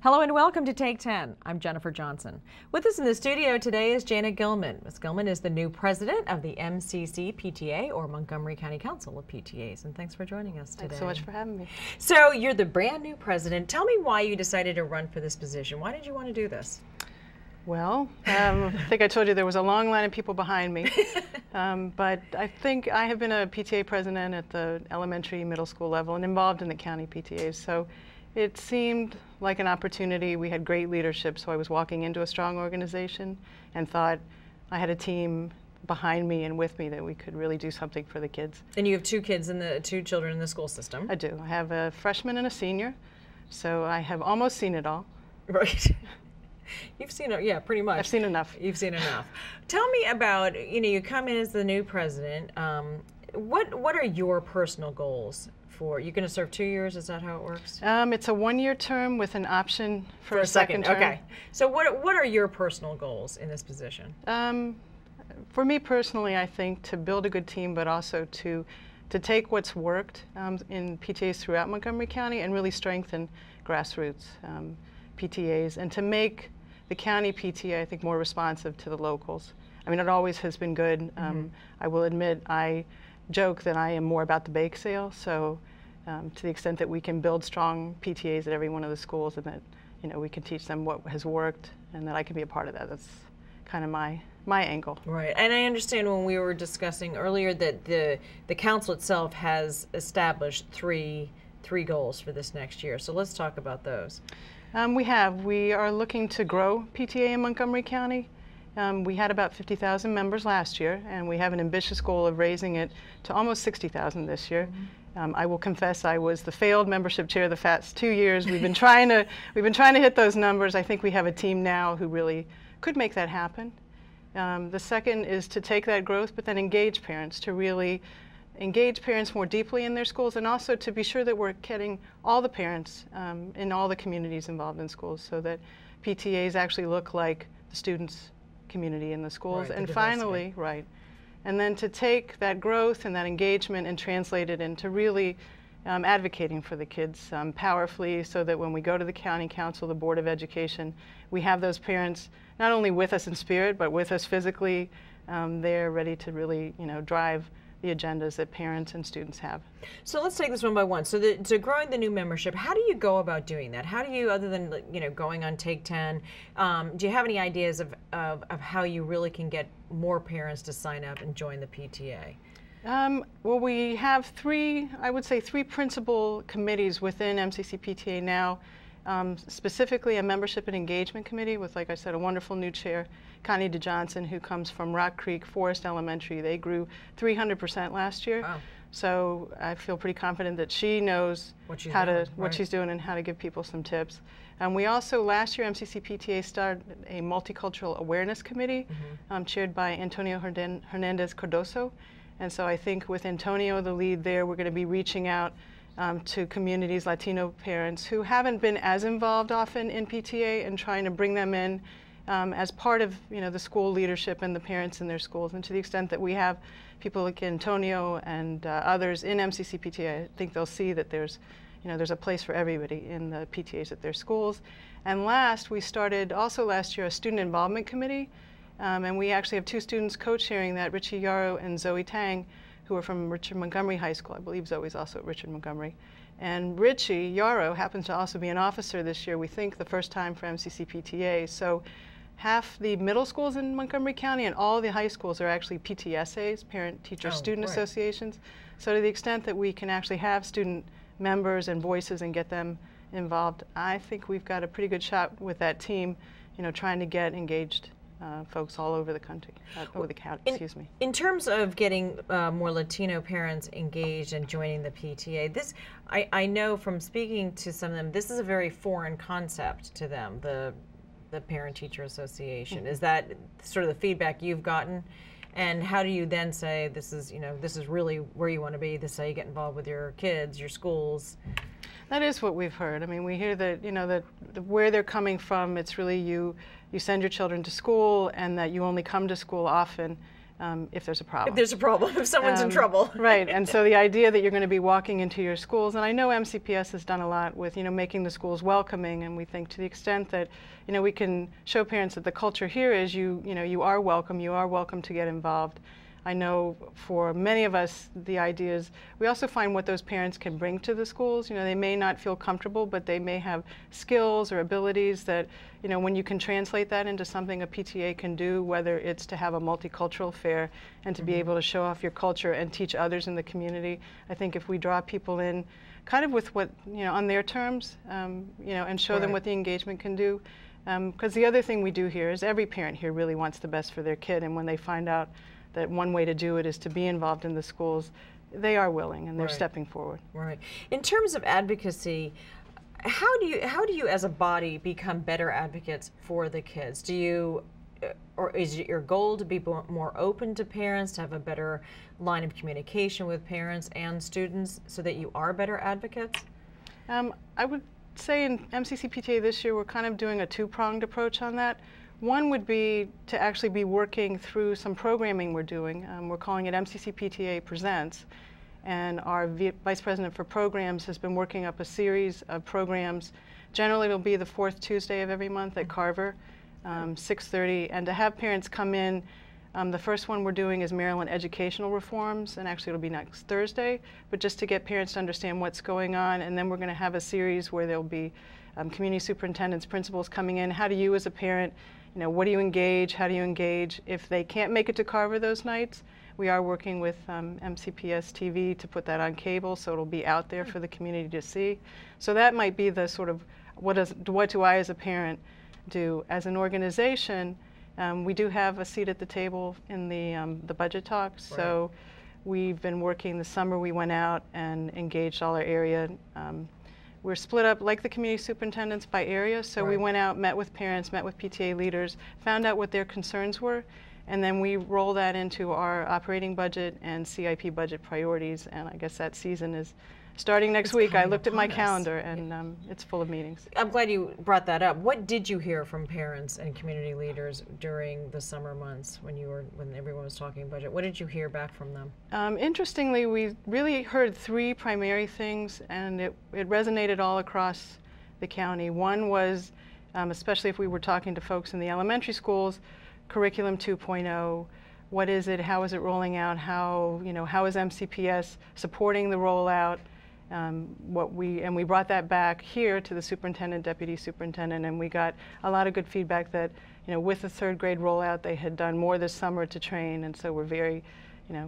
Hello and welcome to Take 10. I'm Jennifer Johnson. With us in the studio today is Janette Gilman. Ms. Gilman is the new president of the MCCPTA, or Montgomery County Council of PTAs, and thanks for joining us today. Thanks so much for having me. So you're the brand new president. Tell me why you decided to run for this position. Why did you want to do this? Well, I think I told you there was a long line of people behind me, but I think I have been a PTA president at the elementary, middle school level and involved in the county PTAs, so it seemed like an opportunity. We had great leadership, so I was walking into a strong organization and thought I had a team behind me and with me that we could really do something for the kids. And you have two children in the school system. I do. I have a freshman and a senior, so I have almost seen it all. Right. You've seen it, yeah, pretty much. I've seen enough. You've seen enough. Tell me about, you come in as the new president. What are your personal goals for, you're going to serve 2 years, is that how it works? It's a one-year term with an option for a second term. Okay. So what are your personal goals in this position? For me personally, I think to build a good team, but also to take what's worked in PTAs throughout Montgomery County and really strengthen grassroots PTAs, and to make the county PTA, I think, more responsive to the locals. I mean, it always has been good. I will admit, I joke that I am more about the bake sale, so to the extent that we can build strong PTAs at every one of the schools, and that we can teach them what has worked, and that I can be a part of that. That's kind of my angle. Right, and I understand when we were discussing earlier that the council itself has established three goals for this next year. So let's talk about those. We are looking to grow PTA in Montgomery County. We had about 50,000 members last year, and we have an ambitious goal of raising it to almost 60,000 this year. I will confess I was the failed membership chair the past 2 years. We've been trying to hit those numbers. I think we have a team now who really could make that happen. The second is to take that growth, but then engage parents, to really engage parents more deeply in their schools, and also to be sure that we're getting all the parents in all the communities involved in schools, so that PTAs actually look like the students' community in the schools. Right, and finally, and then to take that growth and that engagement and translate it into really advocating for the kids powerfully, so that when we go to the county council, the Board of Education, we have those parents not only with us in spirit, but with us physically. They're ready to really drive the agendas that parents and students have. So let's take this one by one. So growing the new membership, how do you go about doing that? How do you, other than going on Take 10, do you have any ideas of how you really can get more parents to sign up and join the PTA? Well, we have three principal committees within MCCPTA now. Specifically a membership and engagement committee with, like I said, a wonderful new chair, Connie DeJohnson, who comes from Rock Creek Forest Elementary. They grew 300% last year. Wow. So I feel pretty confident that she knows what she's doing and how to give people some tips. We also, last year, MCCPTA started a multicultural awareness committee chaired by Antonio Hernandez Cardoso. And so I think with Antonio, the lead there, we're going to be reaching out to communities, Latino parents who haven't been as involved often in PTA, and trying to bring them in as part of the school leadership and the parents in their schools. And to the extent that we have people like Antonio and others in MCCPTA, I think they'll see that there's a place for everybody in the PTAs at their schools. And last, we started also last year a student involvement committee, and we actually have two students co-chairing that, Richie Yarrow and Zoe Tang, who are from Richard Montgomery High School. I believe Zoe's also at Richard Montgomery. And Richie Yarrow happens to also be an officer this year, we think the first time for MCCPTA. So half the middle schools in Montgomery County and all the high schools are actually PTSAs, Parent Teacher Student Associations. So to the extent that we can actually have student members and voices and get them involved, I think we've got a pretty good shot with that team, trying to get engaged folks all over the country, over the county, excuse me. In terms of getting more Latino parents engaged and joining the PTA, I know from speaking to some of them, this is a very foreign concept to them, the Parent-Teacher Association. Is that sort of the feedback you've gotten? And how do you then say this is really where you want to be? This is how you get involved with your kids, your schools? That is what we've heard. I mean, we hear that that where they're coming from, it's really you send your children to school, and that you only come to school often if there's a problem. If there's a problem, if someone's in trouble. Right, and so the idea that you're going to be walking into your schools, and I know MCPS has done a lot with, making the schools welcoming, and we think to the extent that, we can show parents that the culture here is you are welcome to get involved. I know for many of us, the idea is we also find what those parents can bring to the schools. They may not feel comfortable, but they may have skills or abilities that, when you can translate that into something a PTA can do, whether it's to have a multicultural fair and to be able to show off your culture and teach others in the community. I think if we draw people in kind of with what, on their terms, and show them what the engagement can do. Because the other thing we do here is every parent here really wants the best for their kid, and when they find out that one way to do it is to be involved in the schools, they are willing and they're stepping forward. Right. In terms of advocacy, how do you as a body become better advocates for the kids? Do you, or is it your goal to be more open to parents, to have a better line of communication with parents and students so that you are better advocates? I would say in MCCPTA this year we're kind of doing a two-pronged approach on that. One would be to actually be working through some programming we're doing. We're calling it MCCPTA Presents, and our Vice President for Programs has been working up a series of programs. Generally it'll be the fourth Tuesday of every month at Carver, 6:30, and to have parents come in. The first one we're doing is Maryland Educational Reforms, and actually it'll be next Thursday, but just to get parents to understand what's going on, and then we're going to have a series where there'll be community superintendents, principals coming in. How do you as a parent, what do you engage? How do you engage? If they can't make it to Carver those nights, we are working with MCPS TV to put that on cable, so it'll be out there for the community to see. So that might be the sort of, what do I as a parent do? As an organization, we do have a seat at the table in the budget talks. Right. So we've been working this summer. We went out and engaged all our area. We're split up like the community superintendents by area, so we went out, met with parents, met with PTA leaders, found out what their concerns were, and then we roll that into our operating budget and CIP budget priorities, and I guess that season is starting next week. I looked at my calendar, and it's full of meetings. I'm glad you brought that up. What did you hear from parents and community leaders during the summer months when everyone was talking budget? What did you hear back from them? Interestingly, we really heard three primary things, and it resonated all across the county. One was, especially if we were talking to folks in the elementary schools, Curriculum 2.0. What is it? How is it rolling out? How is MCPS supporting the rollout? We brought that back here to the superintendent, deputy superintendent, and we got a lot of good feedback that, with the third grade rollout, they had done more this summer to train, and so we're very,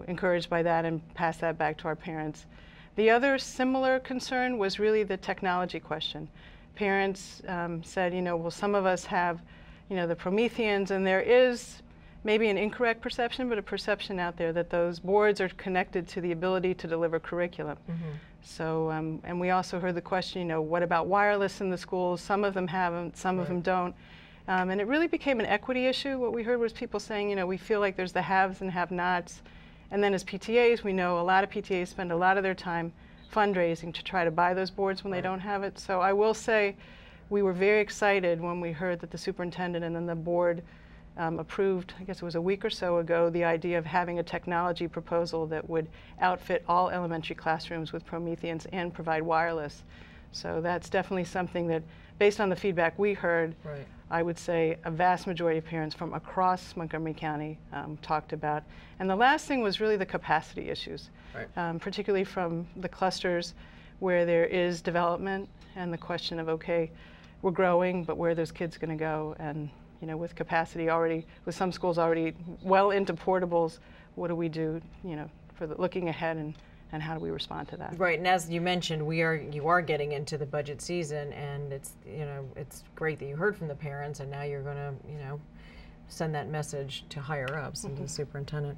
encouraged by that and pass that back to our parents. The other similar concern was really the technology question. Parents said, well, some of us have, the Prometheans, and there is maybe an incorrect perception, but a perception out there that those boards are connected to the ability to deliver curriculum. So, and we also heard the question, what about wireless in the schools? Some of them have them, some of them don't. And it really became an equity issue. What we heard was people saying, we feel like there's the haves and have-nots. And then as PTAs, we know a lot of PTAs spend a lot of their time fundraising to try to buy those boards when they don't have it. So I will say we were very excited when we heard that the superintendent and then the board approved, I guess it was a week or so ago, the idea of having a technology proposal that would outfit all elementary classrooms with Prometheans and provide wireless. So that's definitely something that, based on the feedback we heard, I would say a vast majority of parents from across Montgomery County talked about. And the last thing was really the capacity issues, particularly from the clusters where there is development and the question of, okay, we're growing, but where are those kids going to go? And with capacity already, with some schools already well into portables, what do we do, for looking ahead, and how do we respond to that? Right, and as you mentioned, you are getting into the budget season, and it's great that you heard from the parents, and now you're going to send that message to higher ups and to the superintendent.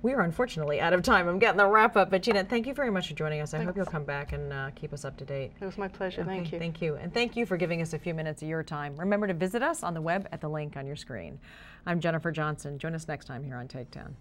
We are unfortunately out of time. I'm getting the wrap up, but Janette, thank you very much for joining us. I hope you'll come back and keep us up to date. It was my pleasure. Okay, thank you. Thank you. And thank you for giving us a few minutes of your time. Remember to visit us on the web at the link on your screen. I'm Jennifer Johnson. Join us next time here on Takedown.